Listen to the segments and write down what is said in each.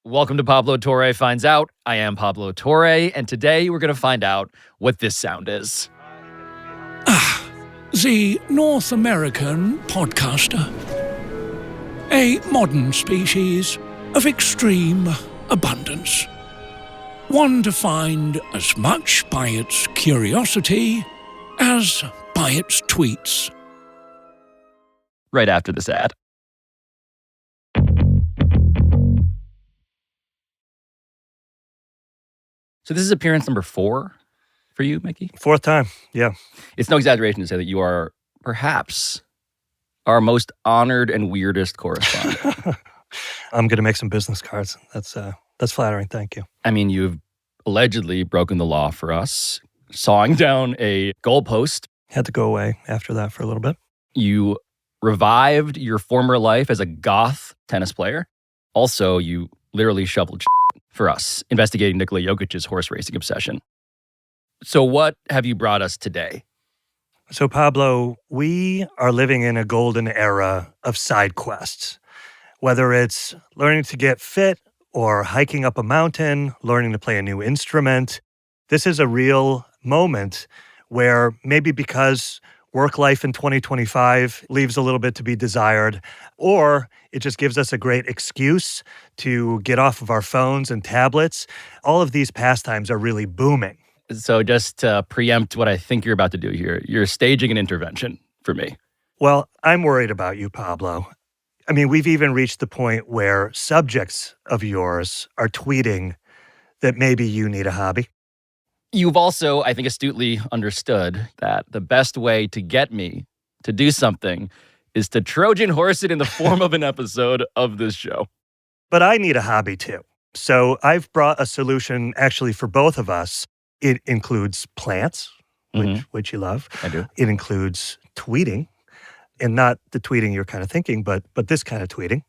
Welcome to Pablo Torre Finds Out. I am Pablo Torre, and today we're going to find out what this sound is. The North American podcaster. A modern species of extreme abundance. One defined as much by its curiosity as by its tweets. Right after this ad. So this is appearance number 4 for you, Mickey? 4th time, yeah. It's no exaggeration to say that you are perhaps our most honored and weirdest correspondent. I'm going to make some business cards. That's flattering, thank you. I mean, you've allegedly broken the law for us, sawing down a goalpost. Had to go away after that for a little bit. You revived your former life as a goth tennis player. Also, you literally shoveled for us, investigating Nikola Jokic's horse racing obsession. So what have you brought us today? So Pablo, we are living in a golden era of side quests. Whether it's learning to get fit or hiking up a mountain, learning to play a new instrument, this is a real moment where maybe because work life in 2025 leaves a little bit to be desired, or it just gives us a great excuse to get off of our phones and tablets. All of these pastimes are really booming. So just to preempt what I think you're about to do here, you're staging an intervention for me. Well, I'm worried about you, Pablo. I mean, we've even reached the point where subjects of yours are tweeting that maybe you need a hobby. You've also, I think, astutely understood that the best way to get me to do something is to Trojan horse it in the form of an episode of this show. But I need a hobby too. So I've brought a solution actually for both of us. It includes plants, which you love. I do. It includes tweeting, and not the tweeting you're kind of thinking, but this kind of tweeting.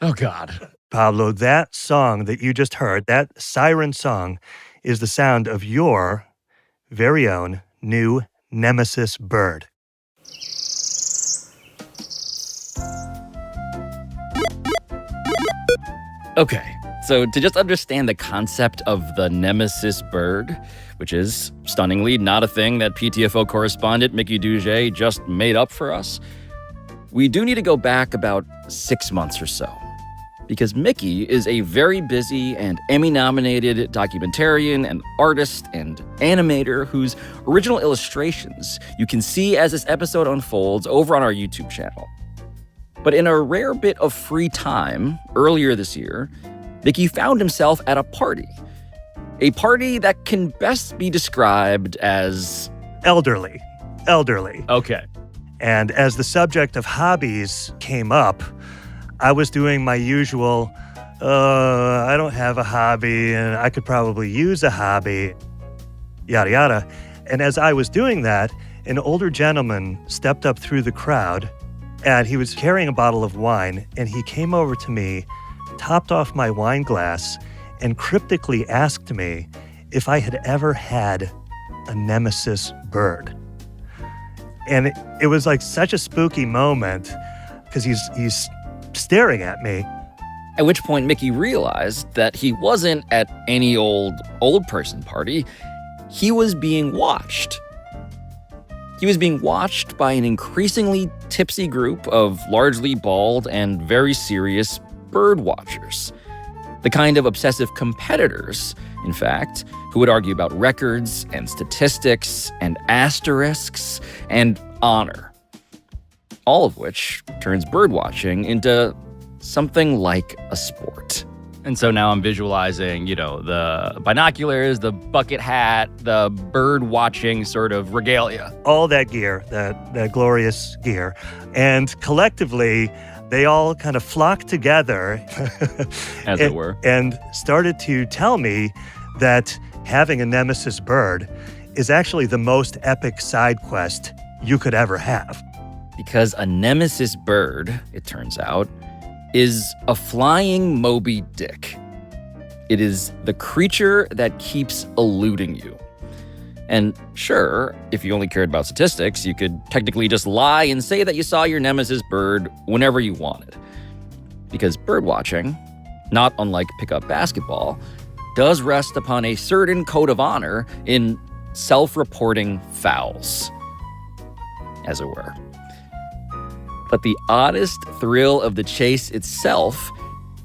Oh, God. Pablo, that song that you just heard, that siren song, is the sound of your very own new nemesis bird. Okay, so to just understand the concept of the nemesis bird, which is stunningly not a thing that PTFO correspondent Mickey Duzyj just made up for us, we do need to go back about 6 months or so. Because Mickey is a very busy and Emmy-nominated documentarian and artist and animator whose original illustrations you can see as this episode unfolds over on our YouTube channel. But in a rare bit of free time earlier this year, Mickey found himself at a party. A party that can best be described as... Elderly. Okay. And as the subject of hobbies came up, I was doing my usual, I don't have a hobby and I could probably use a hobby, yada, yada. And as I was doing that, an older gentleman stepped up through the crowd and he was carrying a bottle of wine and he came over to me, topped off my wine glass and cryptically asked me if I had ever had a nemesis bird. And it was like such a spooky moment because he's staring at me. At which point Mickey realized that he wasn't at any old person party. He was being watched. He was being watched by an increasingly tipsy group of largely bald and very serious bird watchers. The kind of obsessive competitors, in fact, who would argue about records and statistics and asterisks and honor. All of which turns birdwatching into something like a sport. And so now I'm visualizing, the binoculars, the bucket hat, the bird watching sort of regalia. All that gear, that glorious gear. And collectively, they all kind of flocked together. As it were. And started to tell me that having a nemesis bird is actually the most epic side quest you could ever have. Because a nemesis bird, it turns out, is a flying Moby Dick. It is the creature that keeps eluding you. And sure, if you only cared about statistics, you could technically just lie and say that you saw your nemesis bird whenever you wanted. Because birdwatching, not unlike pickup basketball, does rest upon a certain code of honor in self-reporting fouls, as it were. But the oddest thrill of the chase itself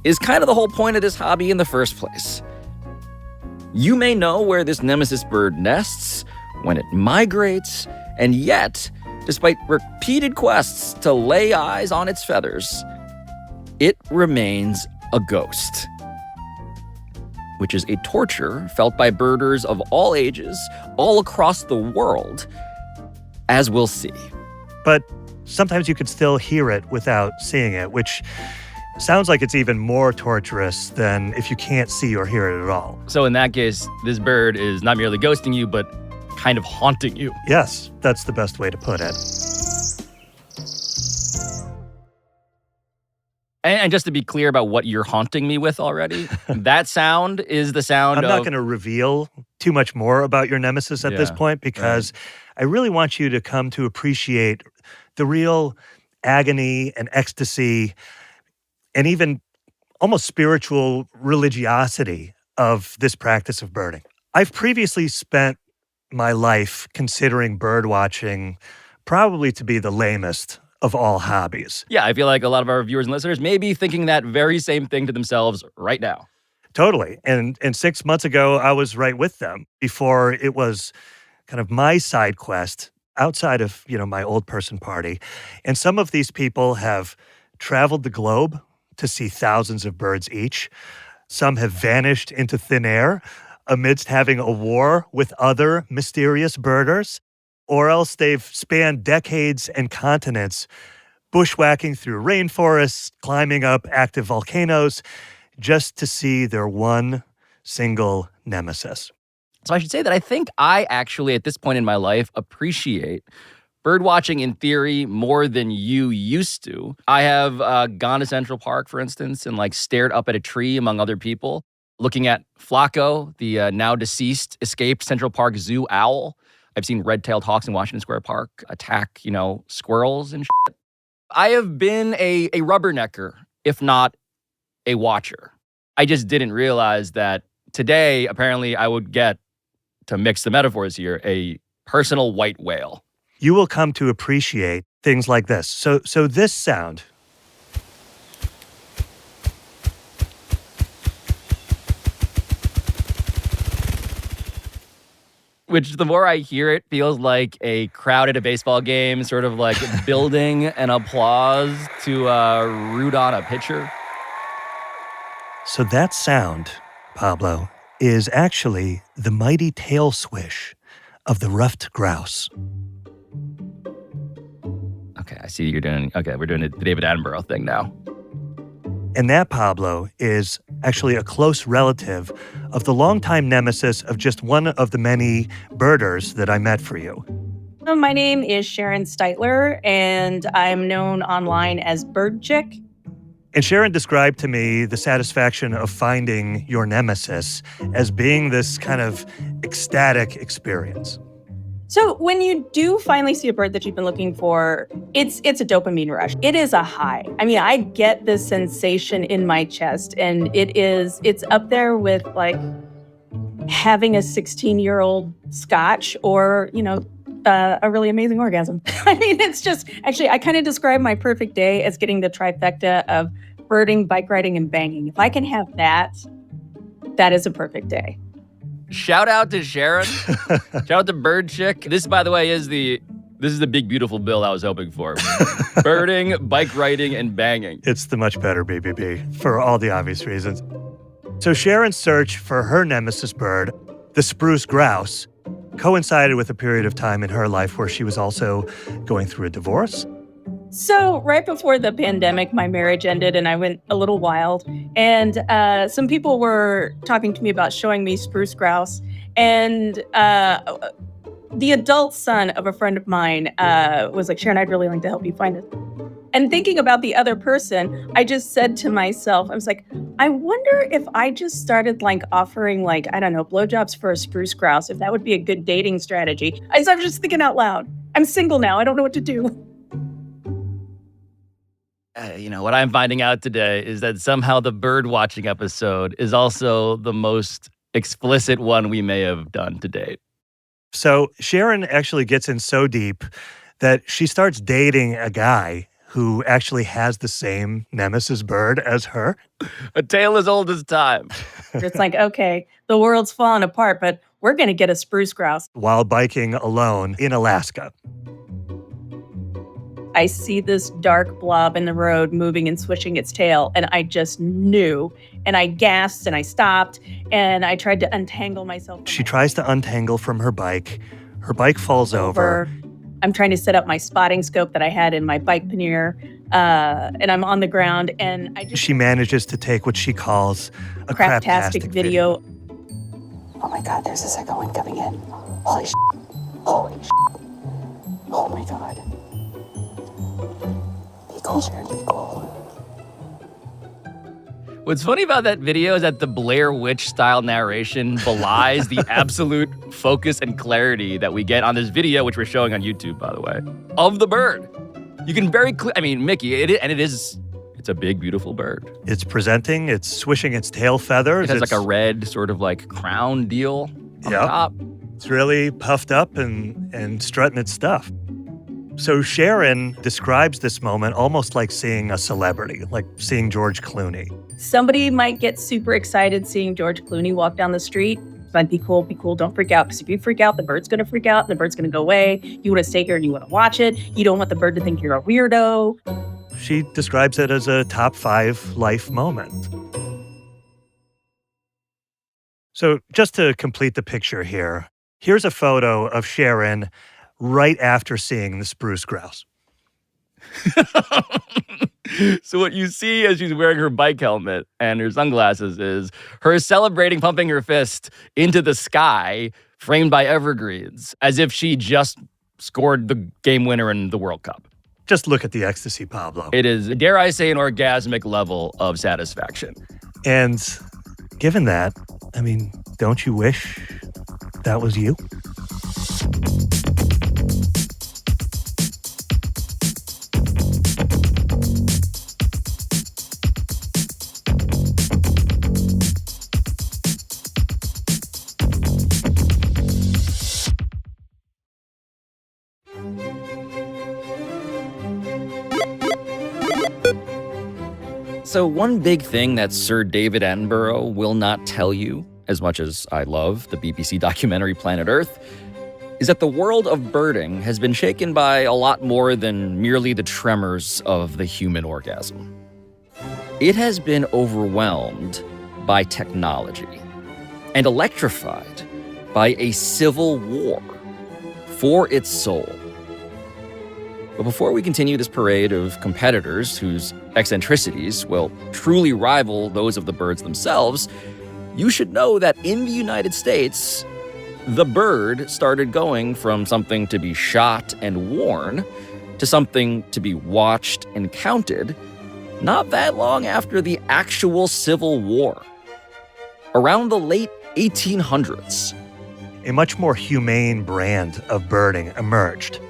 is kind of the whole point of this hobby in the first place. You may know where this nemesis bird nests, when it migrates, and yet, despite repeated quests to lay eyes on its feathers, it remains a ghost, which is a torture felt by birders of all ages, all across the world, as we'll see. But sometimes you can still hear it without seeing it, which sounds like it's even more torturous than if you can't see or hear it at all. So in that case, this bird is not merely ghosting you, but kind of haunting you. Yes, that's the best way to put it. And just to be clear about what you're haunting me with already, that sound is the sound I'm not going to reveal too much more about your nemesis at this point because I really want you to come to appreciate the real agony and ecstasy and even almost spiritual religiosity of this practice of birding. I've previously spent my life considering bird watching probably to be the lamest of all hobbies. Yeah, I feel like a lot of our viewers and listeners may be thinking that very same thing to themselves right now. Totally. And 6 months ago, I was right with them before it was kind of my side quest outside of, my old person party. And some of these people have traveled the globe to see thousands of birds each. Some have vanished into thin air amidst having a war with other mysterious birders. Or else they've spanned decades and continents, bushwhacking through rainforests, climbing up active volcanoes, just to see their one single nemesis. So I should say that I think I actually, at this point in my life, appreciate birdwatching in theory more than you used to. I have gone to Central Park, for instance, and stared up at a tree among other people, looking at Flacco, the now deceased, escaped Central Park Zoo owl. I've seen red-tailed hawks in Washington Square Park attack, squirrels and shit. I have been a rubbernecker, if not a watcher. I just didn't realize that today, apparently, I would get, to mix the metaphors here, a personal white whale. You will come to appreciate things like this. So this sound, which the more I hear it, feels like a crowd at a baseball game, sort of like building an applause to root on a pitcher. So that sound, Pablo, is actually the mighty tail swish of the ruffed grouse. Okay, I see you're doing, we're doing the David Attenborough thing now. And that, Pablo, is actually a close relative of the longtime nemesis of just one of the many birders that I met for you. My name is Sharon Steitler, and I'm known online as Bird Chick. And Sharon described to me the satisfaction of finding your nemesis as being this kind of ecstatic experience. So when you do finally see a bird that you've been looking for, it's a dopamine rush. It is a high. I mean, I get this sensation in my chest, and it's up there with having a 16-year-old scotch or, a really amazing orgasm. I mean, it's just, actually, I kind of describe my perfect day as getting the trifecta of birding, bike riding, and banging. If I can have that, that is a perfect day. Shout out to Sharon. Shout out to Bird Chick. This, by the way, is the big, beautiful bill I was hoping for. Birding, bike riding, and banging. It's the much better BBB for all the obvious reasons. So Sharon's search for her nemesis bird, the spruce grouse, coincided with a period of time in her life where she was also going through a divorce. So right before the pandemic, my marriage ended and I went a little wild. And some people were talking to me about showing me spruce grouse. And the adult son of a friend of mine was like, Sharon, I'd really like to help you find it. And thinking about the other person, I just said to myself, I was like, I wonder if I just started offering blowjobs for a spruce grouse, if that would be a good dating strategy. I was just thinking out loud. I'm single now. I don't know what to do. What I'm finding out today is that somehow the bird watching episode is also the most explicit one we may have done to date. So Sharon actually gets in so deep that she starts dating a guy who actually has the same nemesis bird as her. A tale as old as time. It's like, okay, the world's falling apart, but we're going to get a spruce grouse. While biking alone in Alaska. I see this dark blob in the road moving and swishing its tail, and I just knew. And I gasped and I stopped and I tried to untangle myself. She tries to untangle from her bike. Her bike falls over. I'm trying to set up my spotting scope that I had in my bike pannier, and I'm on the ground, and She manages to take what she calls a craptastic video. Oh my God, there's a second one coming in. Holy shit. Holy shit. Oh my God. Be cool, Sharon, be cool. What's funny about that video is that the Blair Witch-style narration belies the absolute focus and clarity that we get on this video, which we're showing on YouTube, by the way, of the bird. You can very clear. I mean, Mickey, it's a big, beautiful bird. It's presenting. It's swishing its tail feathers. It has like a red sort of like crown deal on top. It's really puffed up and strutting its stuff. So Sharon describes this moment almost like seeing a celebrity, like seeing George Clooney. Somebody might get super excited seeing George Clooney walk down the street. But be cool, don't freak out. Because if you freak out, the bird's going to freak out, and the bird's going to go away. You want to stay here and you want to watch it. You don't want the bird to think you're a weirdo. She describes it as a top 5 life moment. So just to complete the picture here, here's a photo of Sharon right after seeing the spruce grouse. So what you see as she's wearing her bike helmet and her sunglasses is her celebrating, pumping her fist into the sky, framed by evergreens, as if she just scored the game winner in the World Cup. Just look at the ecstasy, Pablo. It is, dare I say, an orgasmic level of satisfaction. And given that, I mean, don't you wish that was you? So one big thing that Sir David Attenborough will not tell you, as much as I love the BBC documentary Planet Earth, is that the world of birding has been shaken by a lot more than merely the tremors of the human orgasm. It has been overwhelmed by technology and electrified by a civil war for its soul. But before we continue this parade of competitors whose eccentricities will truly rival those of the birds themselves, you should know that in the United States, the bird started going from something to be shot and worn to something to be watched and counted not that long after the actual Civil War. Around the late 1800s. A much more humane brand of birding emerged.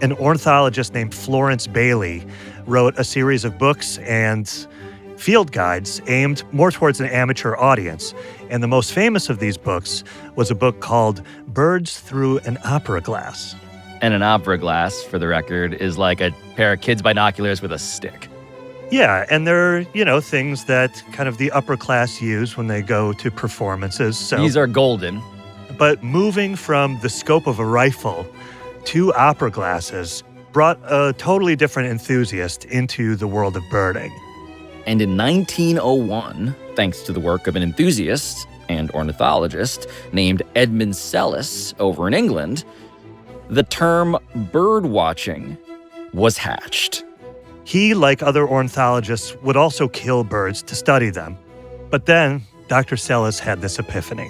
An ornithologist named Florence Bailey wrote a series of books and field guides aimed more towards an amateur audience. And the most famous of these books was a book called Birds Through an Opera Glass. And an opera glass, for the record, is like a pair of kids' binoculars with a stick. Yeah, and they're, things that kind of the upper class use when they go to performances. So, these are golden. But moving from the scope of a rifle to opera glasses brought a totally different enthusiast into the world of birding. And in 1901, thanks to the work of an enthusiast and ornithologist named Edmund Sellis over in England, the term bird watching was hatched. He, like other ornithologists, would also kill birds to study them. But then Dr. Sellis had this epiphany.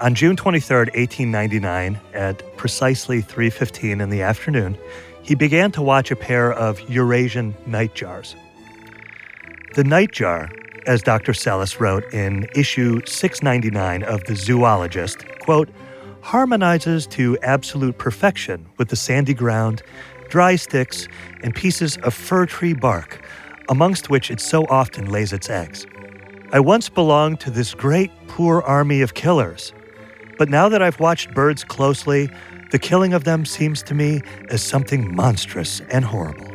On June 23, 1899, at precisely 3:15 in the afternoon, he began to watch a pair of Eurasian nightjars. The nightjar, as Dr. Sellis wrote in issue 699 of The Zoologist, quote, harmonizes to absolute perfection with the sandy ground, dry sticks, and pieces of fir tree bark, amongst which it so often lays its eggs. I once belonged to this great poor army of killers, but now that I've watched birds closely, the killing of them seems to me as something monstrous and horrible.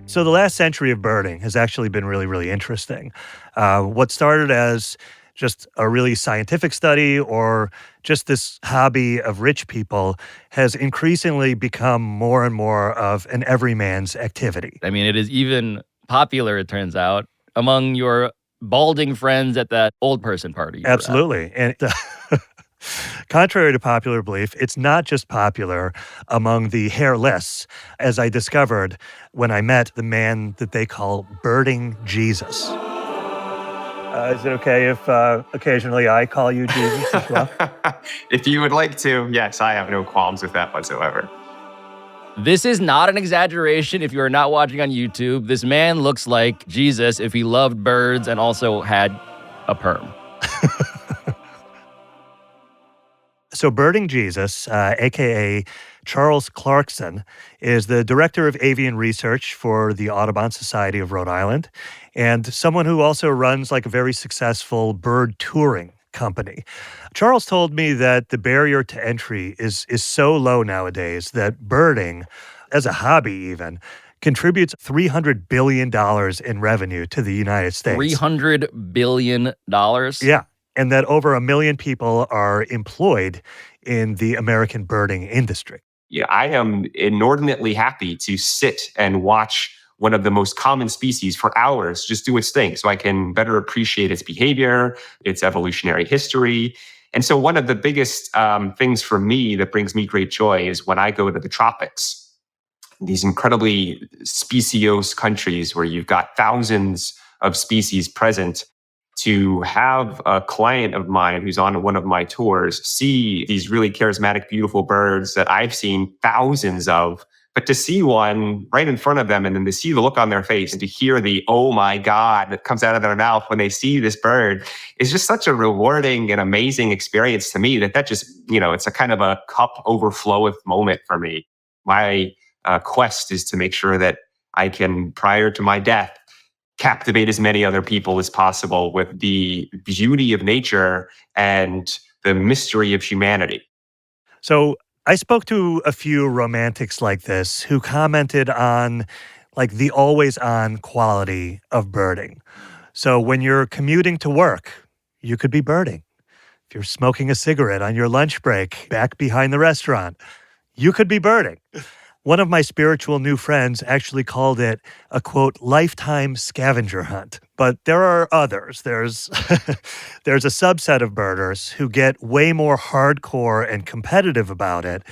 So the last century of birding has actually been really, really interesting. What started as just a really scientific study or just this hobby of rich people has increasingly become more and more of an everyman's activity. I mean, it is even popular, it turns out, among your balding friends at that old person party. Absolutely. And contrary to popular belief, it's not just popular among the hairless, as I discovered when I met the man that they call Birding Jesus. Is it okay if occasionally I call you Jesus as well? If you would like to, yes, I have no qualms with that whatsoever. This is not an exaggeration if you are not watching on YouTube. This man looks like Jesus if he loved birds and also had a perm. So Birding Jesus, a.k.a. Charles Clarkson, is the director of avian research for the Audubon Society of Rhode Island and someone who also runs like a very successful bird touring company. Charles told me that the barrier to entry is so low nowadays that birding, as a hobby even, contributes $300 billion in revenue to the United States. $300 billion? Yeah. And that over 1 million people are employed in the American birding industry. Yeah, I am inordinately happy to sit and watch one of the most common species for hours just do its thing so I can better appreciate its behavior, its evolutionary history. And so one of the biggest things for me that brings me great joy is when I go to the tropics, these incredibly speciose countries where you've got thousands of species present. To have a client of mine who's on one of my tours see these really charismatic, beautiful birds that I've seen thousands of, but to see one right in front of them and then to see the look on their face and to hear the, oh my God, that comes out of their mouth when they see this bird is just such a rewarding and amazing experience to me that just, it's a kind of a cup overfloweth moment for me. My quest is to make sure that I can, prior to my death, captivate as many other people as possible with the beauty of nature and the mystery of humanity. So I spoke to a few romantics like this who commented on like the always on quality of birding. So when you're commuting to work, you could be birding. If you're smoking a cigarette on your lunch break back behind the restaurant, you could be birding. One of my spiritual new friends actually called it a, quote, lifetime scavenger hunt. But there are others. There's there's a subset of birders who get way more hardcore and competitive about it,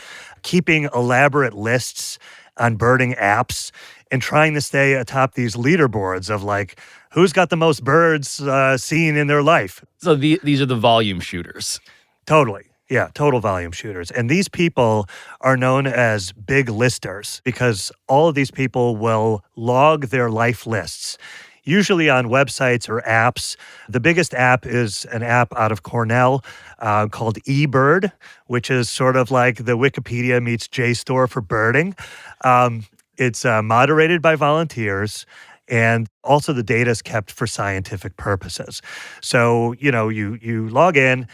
keeping elaborate lists on birding apps and trying to stay atop these leaderboards of like, who's got the most birds seen in their life. So these are the volume shooters. Totally. Yeah, total volume shooters. And these people are known as big listers because all of these people will log their life lists, usually on websites or apps. The biggest app is an app out of Cornell called eBird, which is sort of like the Wikipedia meets JSTOR for birding. It's moderated by volunteers. And also the data is kept for scientific purposes. So, you log in,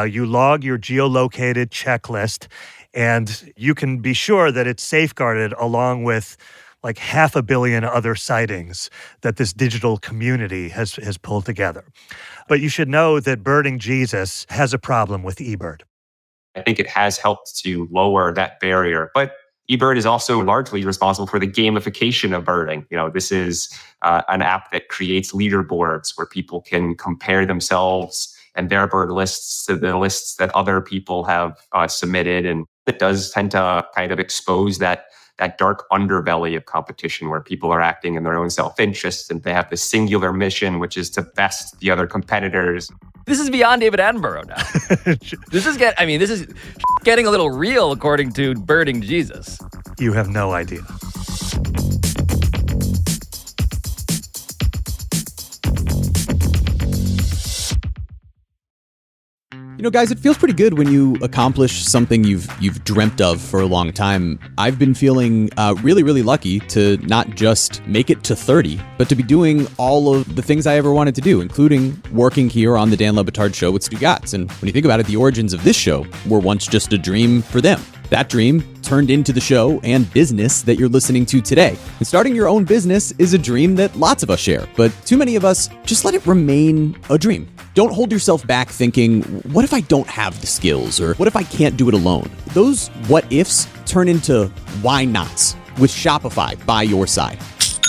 you log your geolocated checklist, and you can be sure that it's safeguarded along with like 500 million other sightings that this digital community has pulled together. But you should know that Birding Jesus has a problem with eBird. I think it has helped to lower that barrier. But eBird is also largely responsible for the gamification of birding. This is an app that creates leaderboards where people can compare themselves and their bird lists to the lists that other people have submitted. And it does tend to kind of expose that dark underbelly of competition where people are acting in their own self-interest and they have this singular mission, which is to best the other competitors. This is beyond David Attenborough now. This is getting a little real according to Birding Jesus. You have no idea. Guys, it feels pretty good when you accomplish something you've dreamt of for a long time. I've been feeling really, really lucky to not just make it to 30, but to be doing all of the things I ever wanted to do, including working here on the Dan Le Batard Show with Stu Gatz. And when you think about it, the origins of this show were once just a dream for them. That dream turned into the show and business that you're listening to today. And starting your own business is a dream that lots of us share, but too many of us just let it remain a dream. Don't hold yourself back thinking, what if I don't have the skills? Or what if I can't do it alone? Those what ifs turn into why nots with Shopify by your side.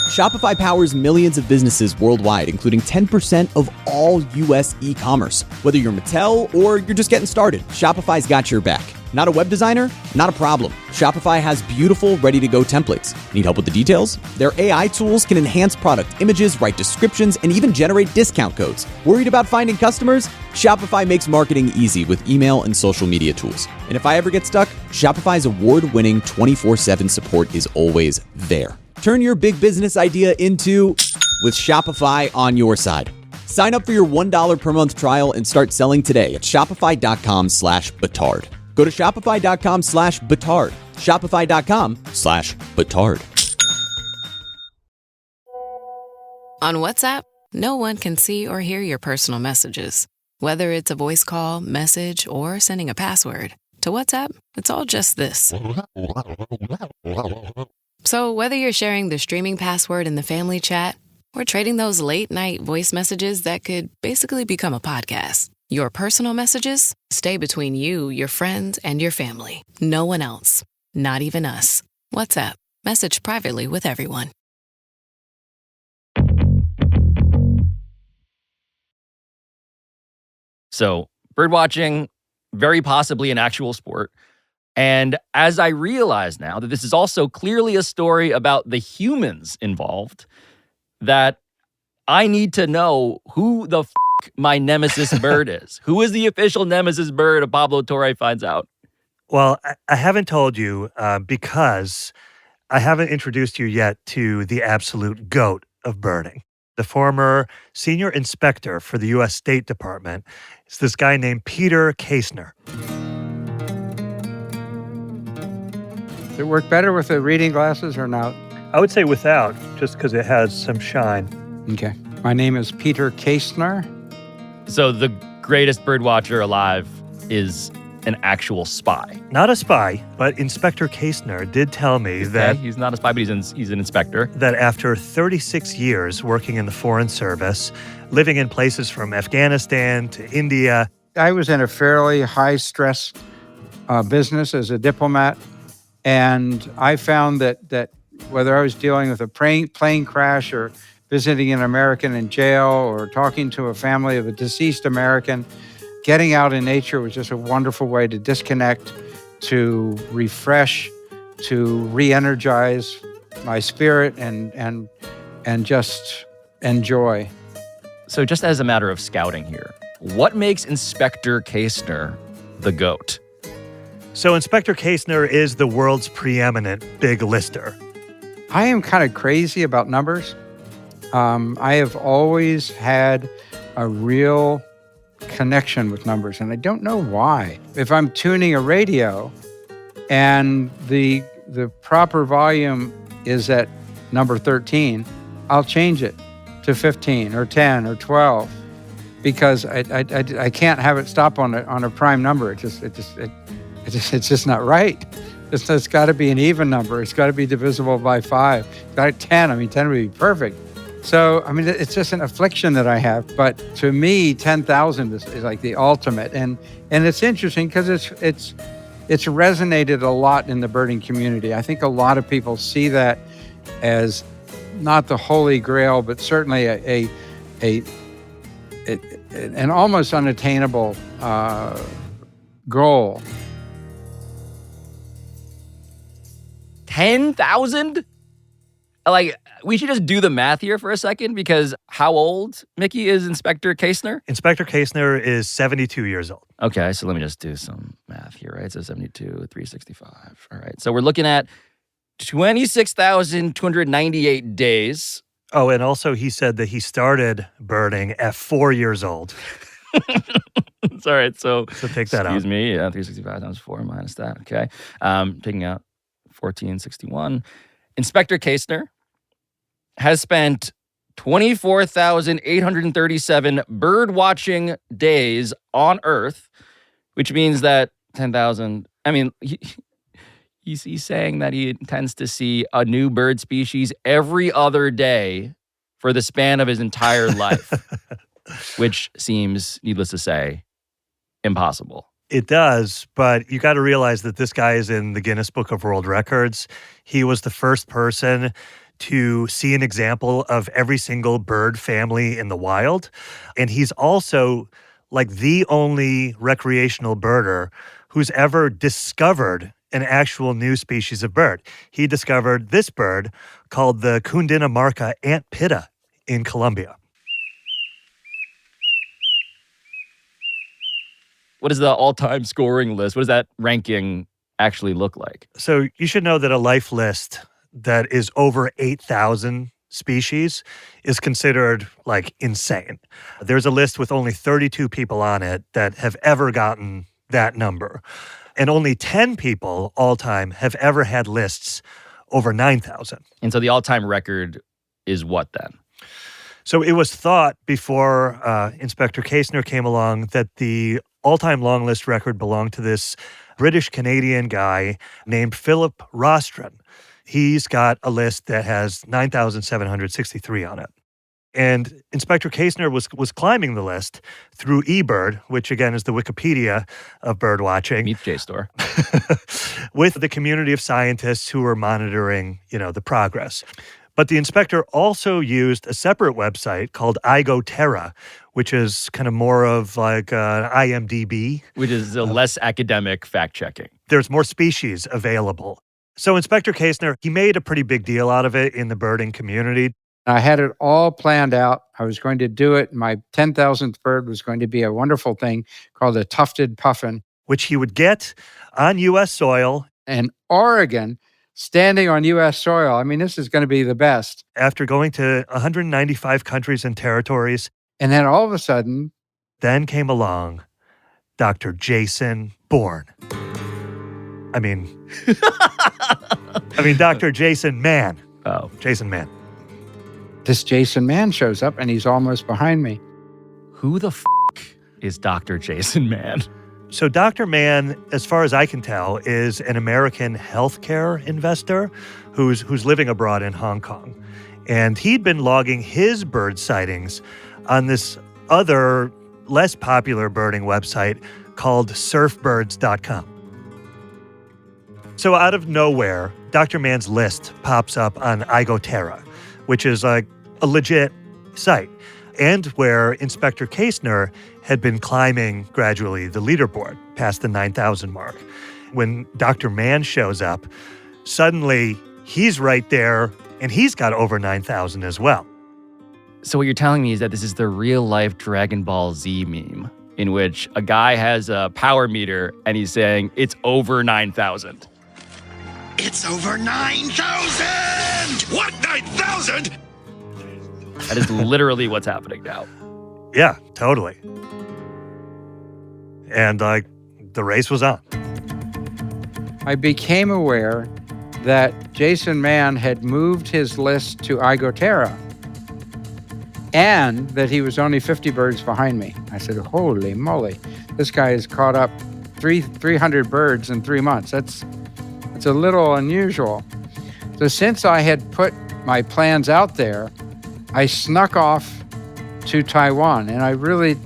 Shopify powers millions of businesses worldwide, including 10% of all US e-commerce. Whether you're Mattel or you're just getting started, Shopify's got your back. Not a web designer? Not a problem. Shopify has beautiful, ready-to-go templates. Need help with the details? Their AI tools can enhance product images, write descriptions, and even generate discount codes. Worried about finding customers? Shopify makes marketing easy with email and social media tools. And if I ever get stuck, Shopify's award-winning 24/7 support is always there. Turn your big business idea into with Shopify on your side. Sign up for your $1 per month trial and start selling today at shopify.com/Batard. Go to shopify.com/Batard. Shopify.com/Batard. On WhatsApp, no one can see or hear your personal messages. Whether it's a voice call, message, or sending a password. To WhatsApp, it's all just this. So whether you're sharing the streaming password in the family chat or trading those late-night voice messages that could basically become a podcast, your personal messages stay between you, your friends, and your family. No one else. Not even us. WhatsApp. Message privately with everyone. So, birdwatching, very possibly an actual sport. And as I realize now that this is also clearly a story about the humans involved, that I need to know who the my nemesis bird is. Who is the official nemesis bird of Pablo Torre finds out? Well, I haven't told you because I haven't introduced you yet to the absolute GOAT of birding. The former senior inspector for the U.S. State Department is this guy named Peter Kaestner. Does it work better with the reading glasses or not? I would say without, just because it has some shine. Okay. My name is Peter Kaestner. So the greatest birdwatcher alive is an actual spy. Not a spy, but Inspector Kaestner did tell me that... He's not a spy, but he's an inspector. That after 36 years working in the Foreign Service, living in places from Afghanistan to India... I was in a fairly high-stress business as a diplomat, and I found that whether I was dealing with a plane crash or visiting an American in jail or talking to a family of a deceased American, getting out in nature was just a wonderful way to disconnect, to refresh, to re-energize my spirit and just enjoy. So just as a matter of scouting here, what makes Inspector Kaestner the GOAT? So Inspector Kaestner is the world's preeminent big lister. I am kind of crazy about numbers. I have always had a real connection with numbers, and I don't know why. If I'm tuning a radio and the proper volume is at number 13, I'll change it to 15 or 10 or 12 because I can't have it stop on a prime number. It's just not right. It's got to be an even number. It's got to be divisible by 5. It's got 10. I mean, 10 would be perfect. So, I mean, it's just an affliction that I have. But to me, 10,000 is like the ultimate. And it's interesting because it's resonated a lot in the birding community. I think a lot of people see that as not the holy grail, but certainly an almost unattainable goal. 10,000? Like, we should just do the math here for a second, because how old, Mickey, is Inspector Kaestner? Inspector Kaestner is 72 years old. Okay, so let me just do some math here, right? So 72, 365. All right, so we're looking at 26,298 days. Oh, and also he said that he started birding at 4 years old. All right. So take that out. Excuse me. Yeah, 365 times 4 minus that. Okay. Taking out 1461. Inspector Kasner has spent 24,837 bird watching days on Earth, which means that 10,000. I mean, he's saying that he intends to see a new bird species every other day for the span of his entire life, which seems, needless to say, impossible. It does, but you got to realize that this guy is in the Guinness Book of World Records. He was the first person to see an example of every single bird family in the wild. And he's also like the only recreational birder who's ever discovered an actual new species of bird. He discovered this bird called the Cundinamarca ant pitta in Colombia. What is the all-time scoring list? What does that ranking actually look like? So you should know that a life list that is over 8,000 species is considered like insane. There's a list with only 32 people on it that have ever gotten that number. And only 10 people all time have ever had lists over 9,000. And so the all-time record is what then? So it was thought before Inspector Kasner came along that the all-time long list record belonged to this British-Canadian guy named Philip Rostron. He's got a list that has 9,763 on it. And Inspector Kasner was climbing the list through eBird, which again is the Wikipedia of bird watching. Meet JSTOR. With the community of scientists who were monitoring, the progress. But the inspector also used a separate website called iGoTerra, which is kind of more of like IMDb. Which is a less academic fact-checking. There's more species available. So Inspector Kasner, he made a pretty big deal out of it in the birding community. I had it all planned out. I was going to do it. My 10,000th bird was going to be a wonderful thing called a tufted puffin, which he would get on U.S. soil. And Oregon, standing on U.S. soil. I mean, this is going to be the best. After going to 195 countries and territories. And then all of a sudden. Then came along Dr. Jason Bourne. I mean, Dr. Jason Mann. Oh. Jason Mann. This Jason Mann shows up and he's almost behind me. Who the is Dr. Jason Mann? So Dr. Mann, as far as I can tell, is an American healthcare investor who's living abroad in Hong Kong. And he'd been logging his bird sightings on this other, less popular birding website called surfbirds.com. So out of nowhere, Dr. Mann's list pops up on iGoTerra, which is like a legit site, and where Inspector Kasner had been climbing gradually the leaderboard past the 9,000 mark. When Dr. Mann shows up, suddenly he's right there, and he's got over 9,000 as well. So what you're telling me is that this is the real-life Dragon Ball Z meme, in which a guy has a power meter, and he's saying, it's over 9,000. It's over 9,000! What, 9,000? That is literally what's happening now. Yeah, totally. And the race was on. I became aware that Jason Mann had moved his list to iGoTerra and that he was only 50 birds behind me. I said, holy moly, this guy has caught up 300 birds in 3 months. It's a little unusual. So since I had put my plans out there, I snuck off to Taiwan, and I really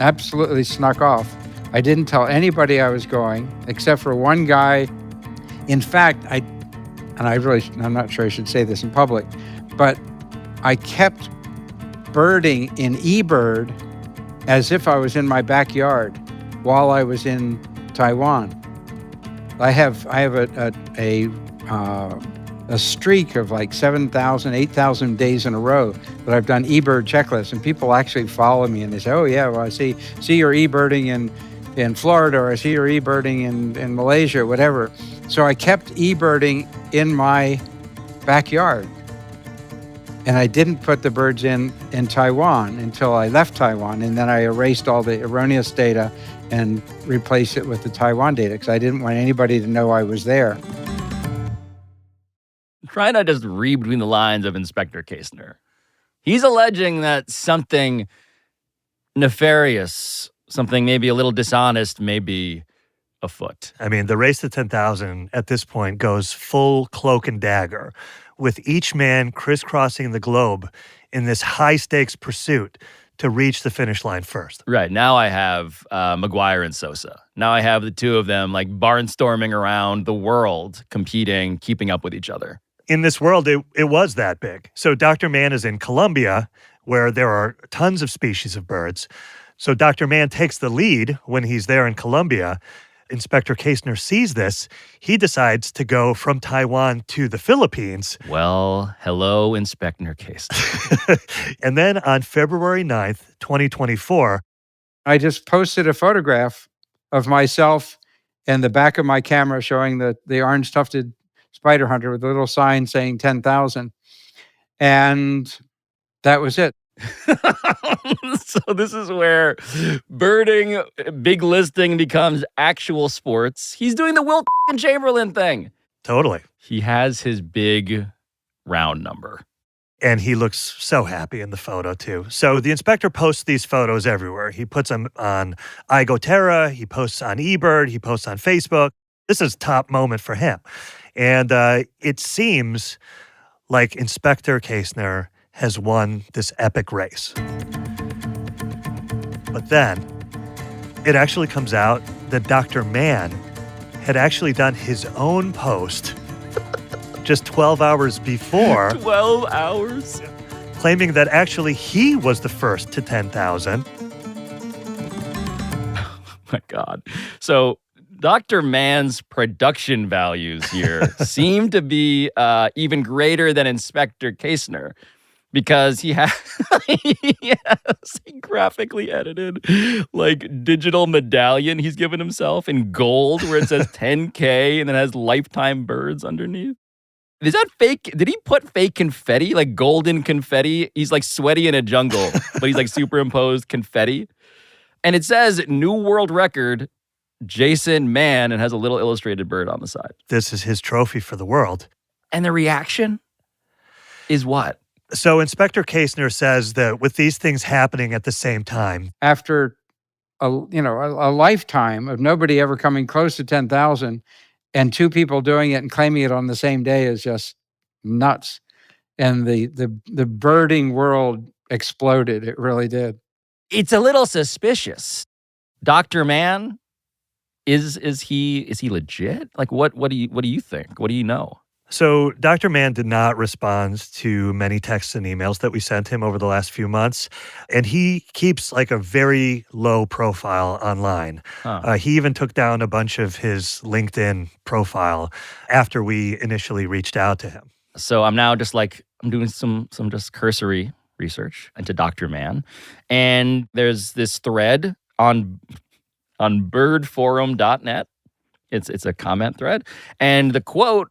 absolutely snuck off. I didn't tell anybody I was going, except for one guy. In fact, I'm not sure I should say this in public, but I kept birding in eBird as if I was in my backyard while I was in Taiwan. I have a streak of like 7,000, 8,000 days in a row that I've done eBird checklists, and people actually follow me and they say, oh yeah, well I see your eBirding in Florida, or I see your eBirding in Malaysia, whatever. So I kept eBirding in my backyard. And I didn't put the birds in Taiwan until I left Taiwan. And then I erased all the erroneous data and replaced it with the Taiwan data because I didn't want anybody to know I was there. Try not to just read between the lines of Inspector Kaestner. He's alleging that something nefarious, something maybe a little dishonest may be afoot. I mean, the race to 10,000 at this point goes full cloak and dagger, with each man crisscrossing the globe in this high-stakes pursuit to reach the finish line first. Right. Now I have McGuire and Sosa. Now I have the two of them like barnstorming around the world, competing, keeping up with each other. In this world, it was that big. So Dr. Mann is in Colombia, where there are tons of species of birds. So Dr. Mann takes the lead when he's there in Colombia. Inspector Kaestner sees this. He decides to go from Taiwan to the Philippines. Well, hello, Inspector Kaestner. And then on February 9th, 2024, I just posted a photograph of myself and the back of my camera showing the orange-tufted spider hunter with a little sign saying 10,000. And that was it. So this is where birding, big listing becomes actual sports. He's doing the Wilt Chamberlain thing. Totally. He has his big round number. And he looks so happy in the photo, too. So the inspector posts these photos everywhere. He puts them on iGoTerra, he posts on eBird, he posts on Facebook. This is a top moment for him. And it seems like Inspector Kaestner has won this epic race. But then it actually comes out that Dr. Mann had actually done his own post just 12 hours before. 12 hours? Claiming that actually he was the first to 10,000. Oh my God. So Dr. Mann's production values here seem to be even greater than Inspector Kaestner, because he has a graphically edited, like, digital medallion he's given himself in gold where it says 10K and then has lifetime birds underneath. Is that fake? Did he put fake confetti, like golden confetti? He's like sweaty in a jungle, but he's like superimposed confetti. And it says new world record, Jason Mann, and has a little illustrated bird on the side. This is his trophy for the world. And the reaction is what? So Inspector Kaestner says that with these things happening at the same time, after a lifetime of nobody ever coming close to 10,000 and two people doing it and claiming it on the same day is just nuts. And the birding world exploded. It really did. It's a little suspicious. Dr. Mann, is he legit? Like what do you think? What do you know? So Dr. Mann did not respond to many texts and emails that we sent him over the last few months. And he keeps like a very low profile online. He even took down a bunch of his LinkedIn profile after we initially reached out to him. So I'm now just like, I'm doing some just cursory research into Dr. Mann. And there's this thread on birdforum.net. It's a comment thread. And the quote,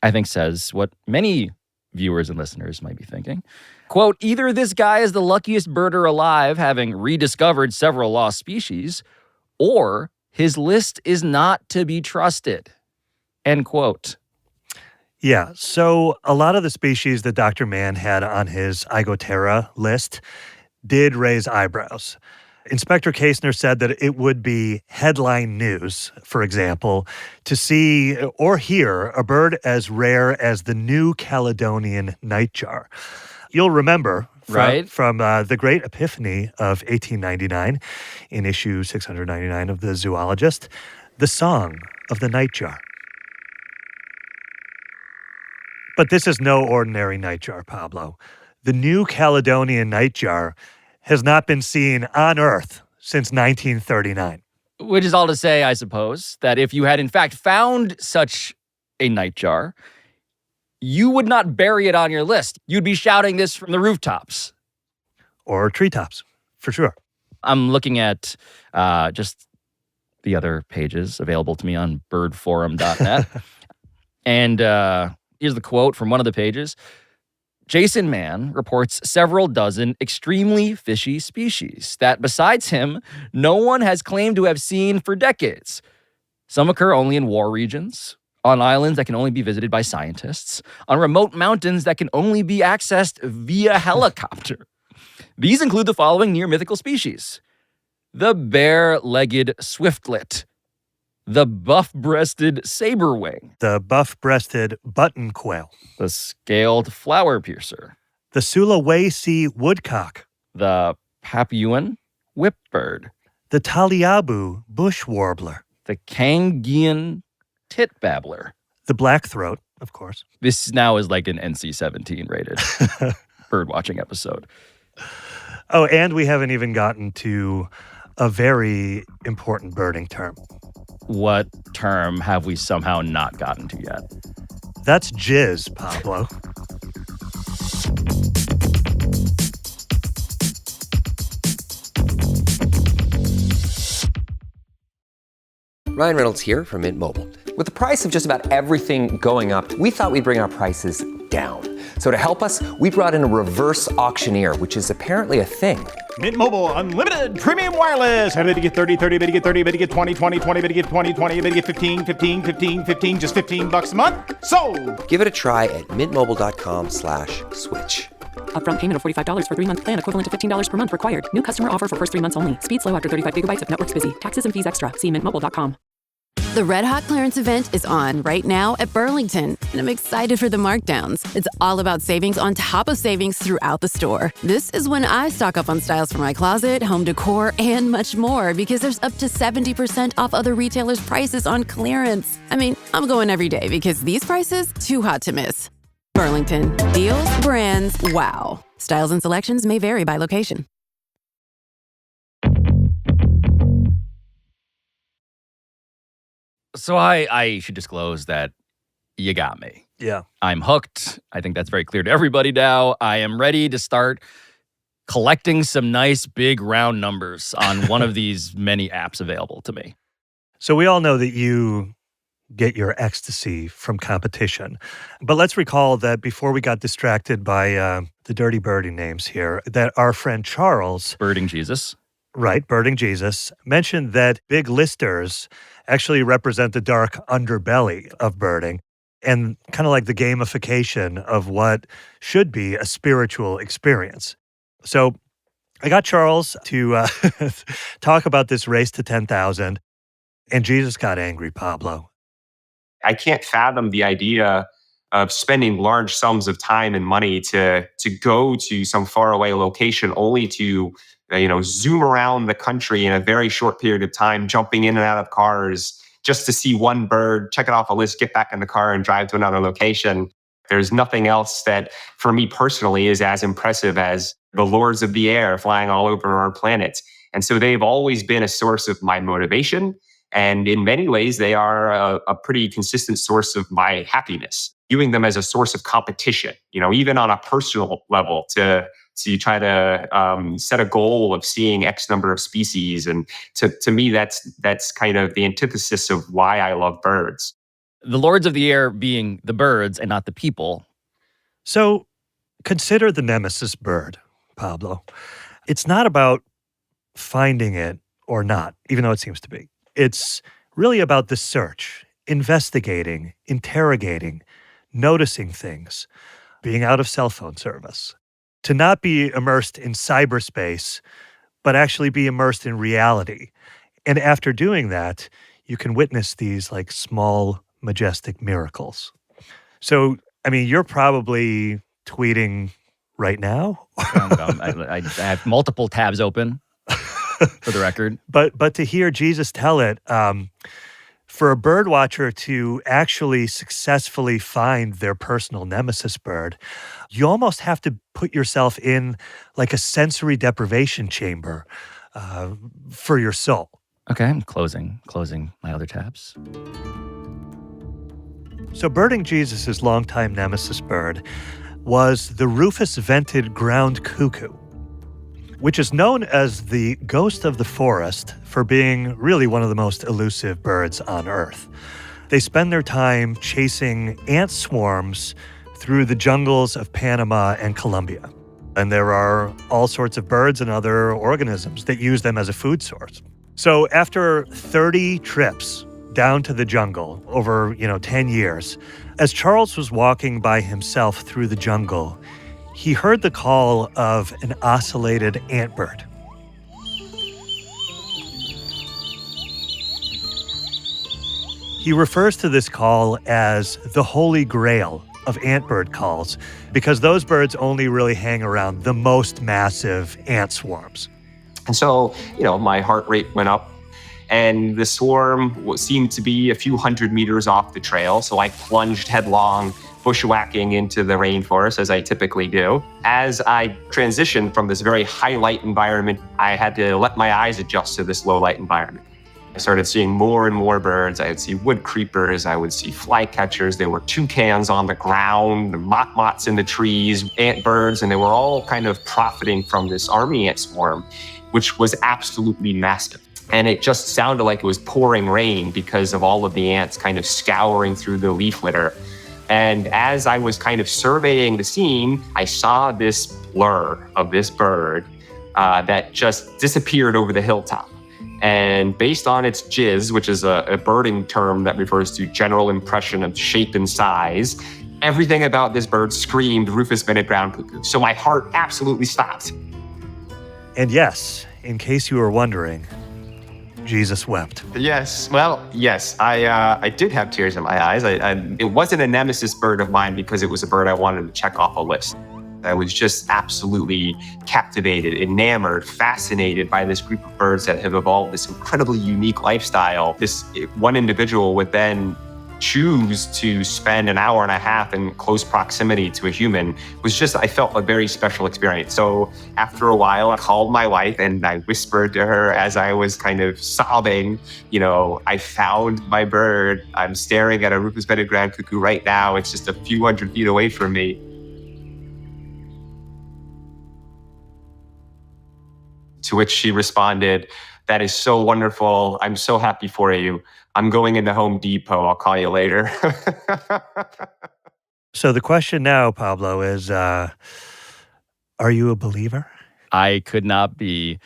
I think, says what many viewers and listeners might be thinking. Quote, either this guy is the luckiest birder alive, having rediscovered several lost species, or his list is not to be trusted. End quote. Yeah, so a lot of the species that Dr. Mann had on his iGoTerra list did raise eyebrows. Inspector Kaestner said that it would be headline news, for example, to see or hear a bird as rare as the New Caledonian nightjar. You'll remember from the Great Epiphany of 1899, in issue 699 of The Zoologist, the song of the nightjar. But this is no ordinary nightjar, Pablo. The New Caledonian nightjar has not been seen on Earth since 1939. Which is all to say, I suppose, that if you had in fact found such a nightjar, you would not bury it on your list. You'd be shouting this from the rooftops. Or treetops, for sure. I'm looking at just the other pages available to me on birdforum.net. And here's the quote from one of the pages. Jason Mann reports several dozen extremely fishy species that, besides him, no one has claimed to have seen for decades. Some occur only in war regions, on islands that can only be visited by scientists, on remote mountains that can only be accessed via helicopter. These include the following near-mythical species: the bare-legged swiftlet, the buff-breasted saberwing, The buff-breasted button quail. the scaled flower piercer, The Sulawesi woodcock. the Papuan whipbird, The Taliabu bush warbler. the Kangian tit babbler. The blackthroat, of course. This now is like an NC-17 rated birdwatching episode. Oh, and we haven't even gotten to a very important birding term. What term have we somehow not gotten to yet? That's jizz, Pablo. Ryan Reynolds here from Mint Mobile. With the price of just about everything going up, we thought we'd bring our prices down. So to help us, we brought in a reverse auctioneer, which is apparently a thing. Mint Mobile Unlimited Premium Wireless. How to get 30, 30, bit to get 30, bit to get 20, 20, 20, bit to get 20, 20, bit to get 15, 15, 15, 15, just $15 a month? Sold! Give it a try at mintmobile.com/switch. Upfront payment of $45 for 3-month plan, equivalent to $15 per month required. New customer offer for first 3 months only. Speed slow after 35 gigabytes if network's busy. Taxes and fees extra. See mintmobile.com. The Red Hot Clearance event is on right now at Burlington, and I'm excited for the markdowns. It's all about savings on top of savings throughout the store. This is when I stock up on styles for my closet, home decor, and much more, because there's up to 70% off other retailers' prices on clearance. I mean, I'm going every day because these prices, too hot to miss. Burlington. Deals, brands, wow. Styles and selections may vary by location. So I should disclose that you got me. Yeah. I'm hooked. I think that's very clear to everybody now. I am ready to start collecting some nice big round numbers on one of these many apps available to me. So we all know that you get your ecstasy from competition. But let's recall that before we got distracted by the dirty birdie names here, that our friend Charles, Birding Jesus. right, Birding Jesus, mentioned that big listers actually represent the dark underbelly of birding and kind of like the gamification of what should be a spiritual experience. So I got Charles to talk about this race to 10,000, and Jesus got angry, Pablo. I can't fathom the idea of spending large sums of time and money to go to some faraway location only to zoom around the country in a very short period of time, jumping in and out of cars just to see one bird, check it off a list, get back in the car and drive to another location. There's nothing else that, for me personally, is as impressive as the lords of the air flying all over our planet. And so they've always been a source of my motivation. And in many ways, they are a pretty consistent source of my happiness. Viewing them as a source of competition, even on a personal level, to try to set a goal of seeing X number of species. And to me, that's kind of the antithesis of why I love birds. The lords of the air being the birds and not the people. So consider the nemesis bird, Pablo. It's not about finding it or not, even though it seems to be. It's really about the search, investigating, interrogating, noticing things, being out of cell phone service. To not be immersed in cyberspace, but actually be immersed in reality. And after doing that, you can witness these like small, majestic miracles. So, I mean, you're probably tweeting right now. I have multiple tabs open, for the record. But to hear Jesus tell it, for a bird watcher to actually successfully find their personal nemesis bird, you almost have to put yourself in like a sensory deprivation chamber for your soul. Okay, I'm closing my other tabs. So Birding Jesus' longtime nemesis bird was the rufous-vented ground cuckoo, which is known as the ghost of the forest for being really one of the most elusive birds on Earth. They spend their time chasing ant swarms through the jungles of Panama and Colombia. And there are all sorts of birds and other organisms that use them as a food source. So after 30 trips down to the jungle over, 10 years, as Charles was walking by himself through the jungle, he heard the call of an ocellated antbird. He refers to this call as the Holy Grail of antbird calls because those birds only really hang around the most massive ant swarms. And so, my heart rate went up, and the swarm seemed to be a few hundred meters off the trail. So I plunged headlong, bushwhacking into the rainforest, as I typically do. As I transitioned from this very high light environment, I had to let my eyes adjust to this low light environment. I started seeing more and more birds. I would see wood creepers, I would see flycatchers. There were toucans on the ground, motmots in the trees, ant birds, and they were all kind of profiting from this army ant swarm, which was absolutely massive. And it just sounded like it was pouring rain because of all of the ants kind of scouring through the leaf litter. And as I was kind of surveying the scene, I saw this blur of this bird that just disappeared over the hilltop. And based on its jizz, which is a birding term that refers to general impression of shape and size, everything about this bird screamed rufous-bedded ground cuckoo. So my heart absolutely stopped. And yes, in case you were wondering, Jesus wept. Yes. Well, yes, I did have tears in my eyes. It wasn't a nemesis bird of mine because it was a bird I wanted to check off a list. I was just absolutely captivated, enamored, fascinated by this group of birds that have evolved this incredibly unique lifestyle. This one individual would then choose to spend an hour and a half in close proximity to a human was just, I felt, a very special experience. So after a while, I called my wife and I whispered to her as I was kind of sobbing, I found my bird. I'm staring at a rufous-bedded ground cuckoo right now. It's just a few hundred feet away from me. To which she responded, "That is so wonderful. I'm so happy for you. I'm going into Home Depot. I'll call you later." So the question now, Pablo, is, are you a believer? I could not be,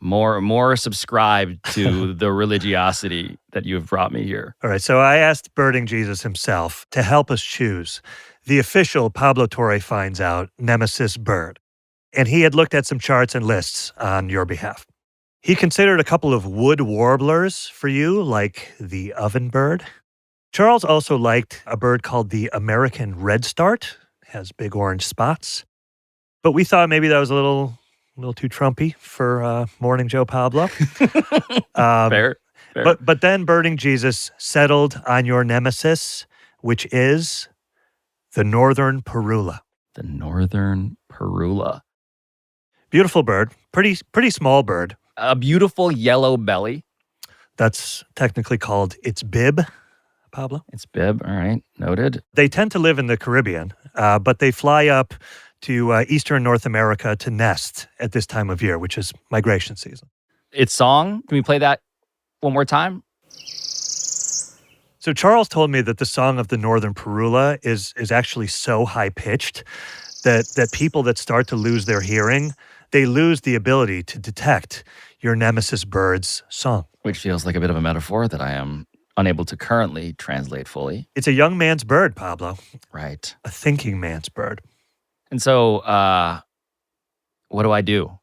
more subscribed to the religiosity that you have brought me here. All right, so I asked Birding Jesus himself to help us choose the official Pablo Torre Finds Out Nemesis bird. And he had looked at some charts and lists on your behalf. He considered a couple of wood warblers for you, like the ovenbird. Charles also liked a bird called the American redstart, has big orange spots. But we thought maybe that was a little too Trumpy for Morning Joe Pablo. Fair. But then Birding Jesus settled on your nemesis, which is the northern parula. The northern parula. Beautiful bird, pretty small bird. A beautiful yellow belly. That's technically called its bib, Pablo. Its bib, all right, noted. They tend to live in the Caribbean, but they fly up to eastern North America to nest at this time of year, which is migration season. Its song, can we play that one more time? So Charles told me that the song of the northern parula is actually so high-pitched that people that start to lose their hearing, they lose the ability to detect your nemesis bird's song. Which feels like a bit of a metaphor that I am unable to currently translate fully. It's a young man's bird, Pablo. Right. A thinking man's bird. And so, what do I do?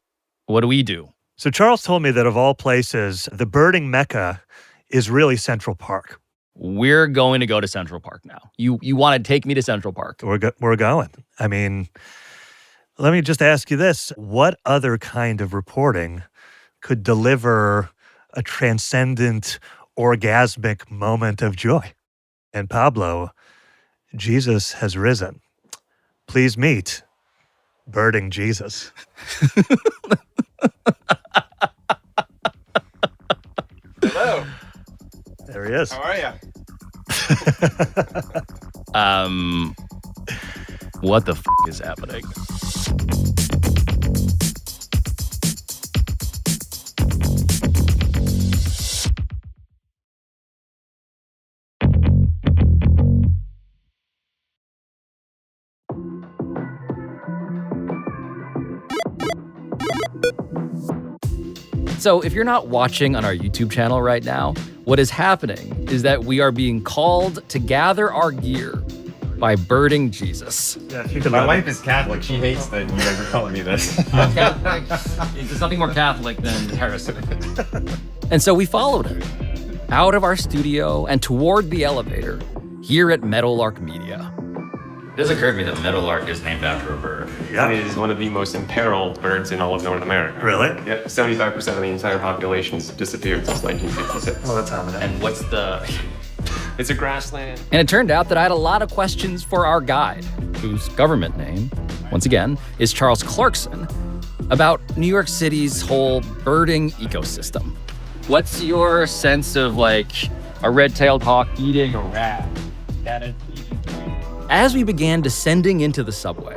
What do we do? So Charles told me that of all places, the birding mecca is really Central Park. We're going to go to Central Park now. You want to take me to Central Park? We're going. I mean, let me just ask you this. What other kind of reporting could deliver a transcendent, orgasmic moment of joy? And Pablo, Jesus has risen. Please meet Birding Jesus. Hello. There he is. How are you? What the is happening? So if you're not watching on our YouTube channel right now, what is happening is that we are being called to gather our gear by birding Jesus. Yeah, if you could My let wife me- is Catholic. She hates that you guys are calling me this. There's nothing more Catholic than heresy. And so we followed her out of our studio and toward the elevator here at Meadowlark Media. It does occur to me that Meadowlark is named after a bird. Yeah. It is one of the most imperiled birds in all of North America. Really? Yeah, 75% of the entire population has disappeared since 1956. Oh, that's ominous. And what's the... It's a grassland. And it turned out that I had a lot of questions for our guide, whose government name, once again, is Charles Clarkson, about New York City's whole birding ecosystem. What's your sense of like a red-tailed hawk eating a rat? As we began descending into the subway,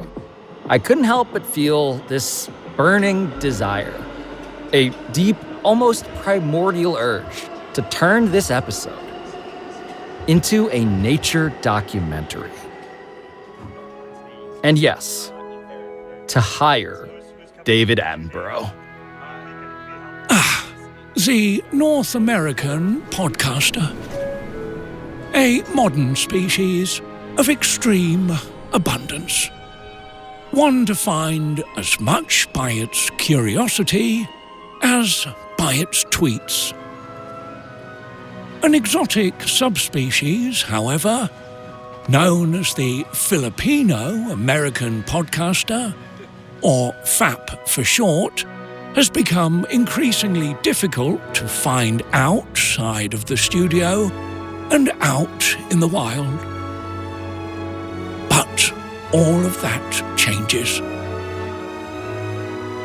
I couldn't help but feel this burning desire, a deep, almost primordial urge to turn this episode into a nature documentary. And yes, to hire David Attenborough. The North American podcaster. A modern species of extreme abundance. One defined as much by its curiosity as by its tweets. An exotic subspecies, however, known as the Filipino-American podcaster, or FAP for short, has become increasingly difficult to find outside of the studio and out in the wild. But all of that changes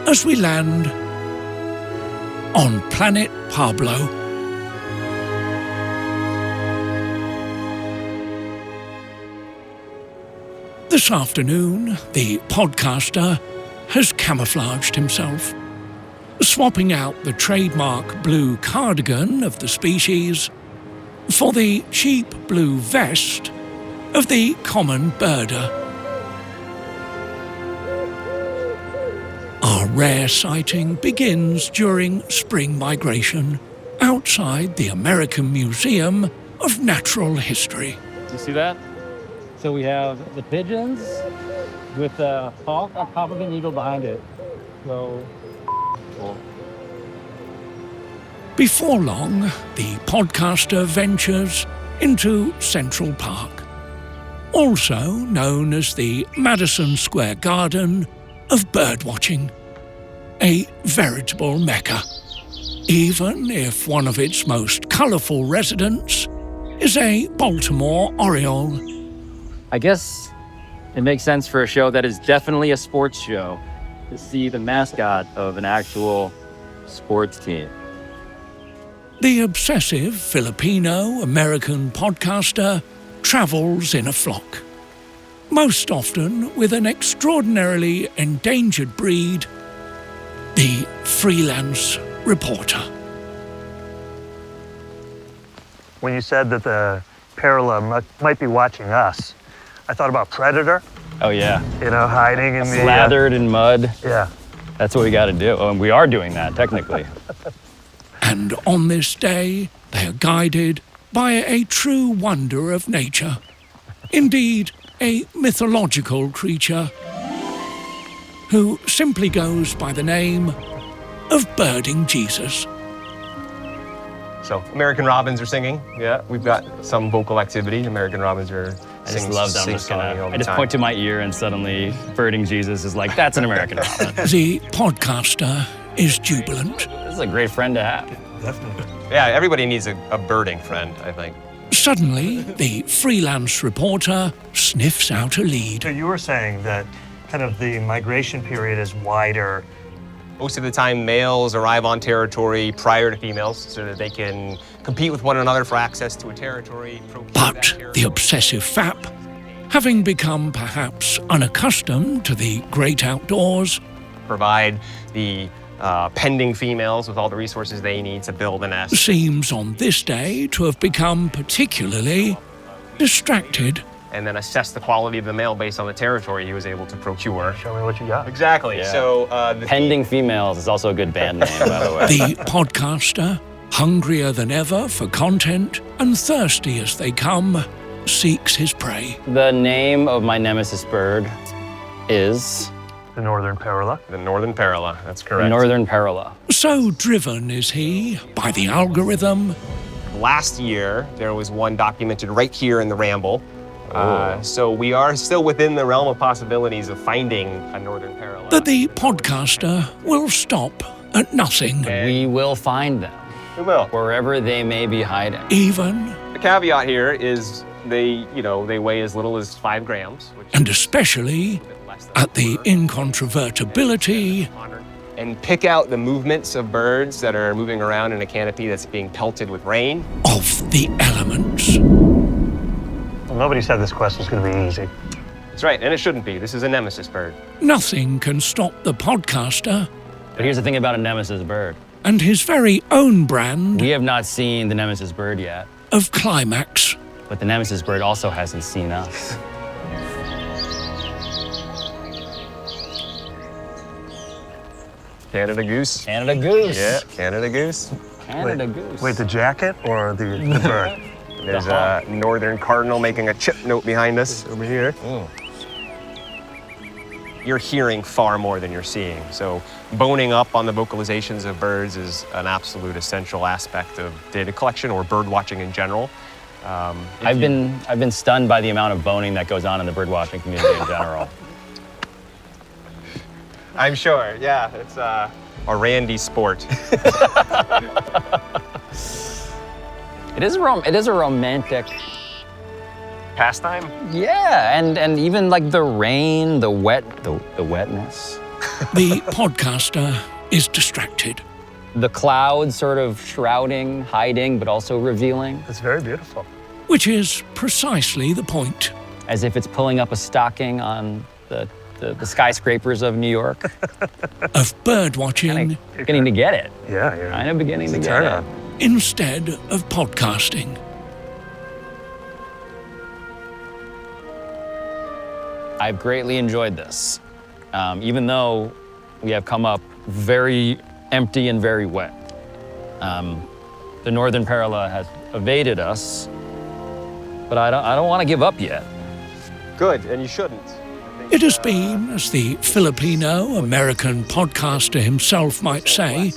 as we land on planet Pablo. This afternoon, the podcaster has camouflaged himself, swapping out the trademark blue cardigan of the species for the cheap blue vest of the common birder. Our rare sighting begins during spring migration outside the American Museum of Natural History. You see that? So we have the pigeons with the hawk on top of an eagle behind it. So cool. Before long, the podcaster ventures into Central Park, also known as the Madison Square Garden of birdwatching, a veritable mecca, even if one of its most colorful residents is a Baltimore Oriole. I guess it makes sense for a show that is definitely a sports show to see the mascot of an actual sports team. The obsessive Filipino-American podcaster travels in a flock, most often with an extraordinarily endangered breed, the freelance reporter. When you said that the parallel might be watching us, I thought about Predator. Oh yeah. You know, hiding in the... Slathered in mud. Yeah. That's what we got to do. Oh, and we are doing that, technically. And on this day, they are guided by a true wonder of nature. Indeed, a mythological creature who simply goes by the name of Birding Jesus. So, American robins are singing. Yeah, we've got some vocal activity. American robins are I just love that. I just time. point to my ear and suddenly Birding Jesus is like, that's an American robin. The podcaster is jubilant. This is a great friend to have. Definitely. Yeah, everybody needs a birding friend, I think. Suddenly, the freelance reporter sniffs out a lead. So you were saying that kind of the migration period is wider. Most of the time, males arrive on territory prior to females so that they can compete with one another for access to a territory. But the obsessive FAP, having become perhaps unaccustomed to the great outdoors, provide the pending females with all the resources they need to build a nest. Seems on this day to have become particularly distracted and then assess the quality of the male based on the territory he was able to procure. Show me what you got. Exactly. Yeah. So Pending Females is also a good band name, by the way. The podcaster, hungrier than ever for content and thirsty as they come, seeks his prey. The name of my nemesis bird is The Northern Parula. The Northern Parula, that's correct. Northern Parula. So driven is he by the algorithm. Last year, there was one documented right here in the Ramble. So we are still within the realm of possibilities of finding a Northern Parula. That the podcaster will stop at nothing. We will find them. We will. Wherever they may be hiding. Even The caveat here is they weigh as little as 5 grams. Which and especially at the incontrovertibility and pick out the movements of birds that are moving around in a canopy that's being pelted with rain. of the elements. Well, nobody said this question's going to be easy. That's right, and it shouldn't be. This is a nemesis bird. Nothing can stop the podcaster But here's the thing about a nemesis bird. and his very own brand We have not seen the nemesis bird yet, of climax. but the nemesis bird also hasn't seen us. Canada goose. Canada goose. Yeah, Canada goose. Canada goose. Wait, the jacket or the bird? There's a northern cardinal making a chip note behind us over here. You're hearing far more than you're seeing. So boning up on the vocalizations of birds is an absolute essential aspect of data collection or bird watching in general. I've been stunned by the amount of boning that goes on in the bird watching community in general. I'm sure, yeah. It's a randy sport. It is a romantic pastime. Yeah, and even like the rain, the wetness. The podcaster is distracted. The clouds sort of shrouding, hiding, but also revealing. It's very beautiful. Which is precisely the point. As if it's pulling up a stocking on the skyscrapers of New York. Of bird watching. Beginning to get it. Yeah, yeah. Kind of beginning to get it. Instead of podcasting. I've greatly enjoyed this. Even though we have come up very empty and very wet. The Northern Parula has evaded us, but I don't want to give up yet. Good, and you shouldn't. It has been, as the Filipino-American podcaster himself might say,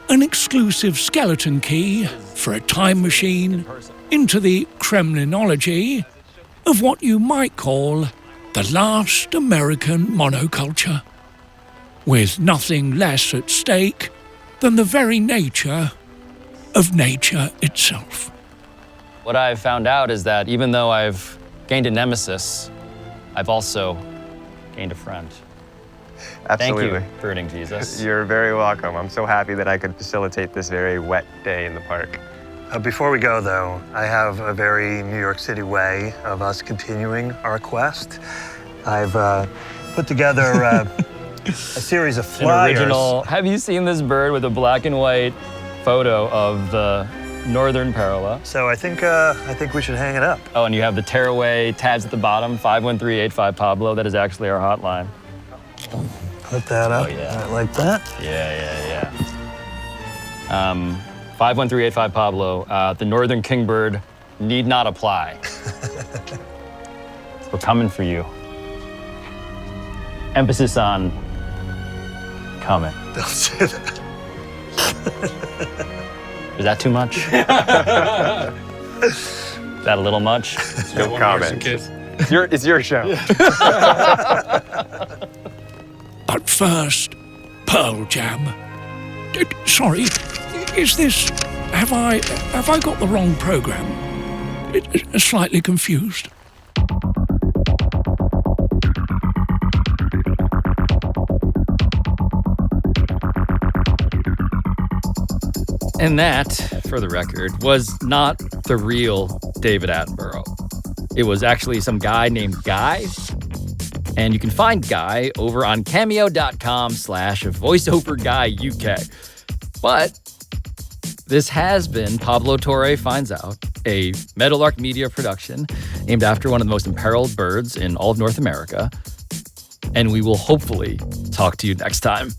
an exclusive skeleton key for a time machine into the Kremlinology of what you might call the last American monoculture, with nothing less at stake than the very nature of nature itself. What I've found out is that even though I've gained a nemesis, I've also gained a friend. Absolutely. Thank you, Birding Jesus. You're very welcome. I'm so happy that I could facilitate this very wet day in the park. Before we go, though, I have a very New York City way of us continuing our quest. I've put together a series of flyers. An original. Have you seen this bird with a black and white photo of the Northern Parula? So I think we should hang it up. Oh, and you have the tearaway tabs at the bottom, 513-85 Pablo. That is actually our hotline. Put that up. Oh, yeah. Right, like that. Yeah. 513-85 Pablo. The Northern Kingbird need not apply. We're coming for you. Emphasis on coming. Don't say that. Is that too much? Is that a little much? No comment. It's your show. But first, Pearl Jam. Sorry, is this... Have I got the wrong program? Slightly confused. And that, for the record, was not the real David Attenborough. It was actually some guy named Guy. And you can find Guy over on cameo.com/voiceoverguyuk. But This has been Pablo Torre Finds Out, a Meadowlark Media production named after one of the most imperiled birds in all of North America. And we will hopefully talk to you next time.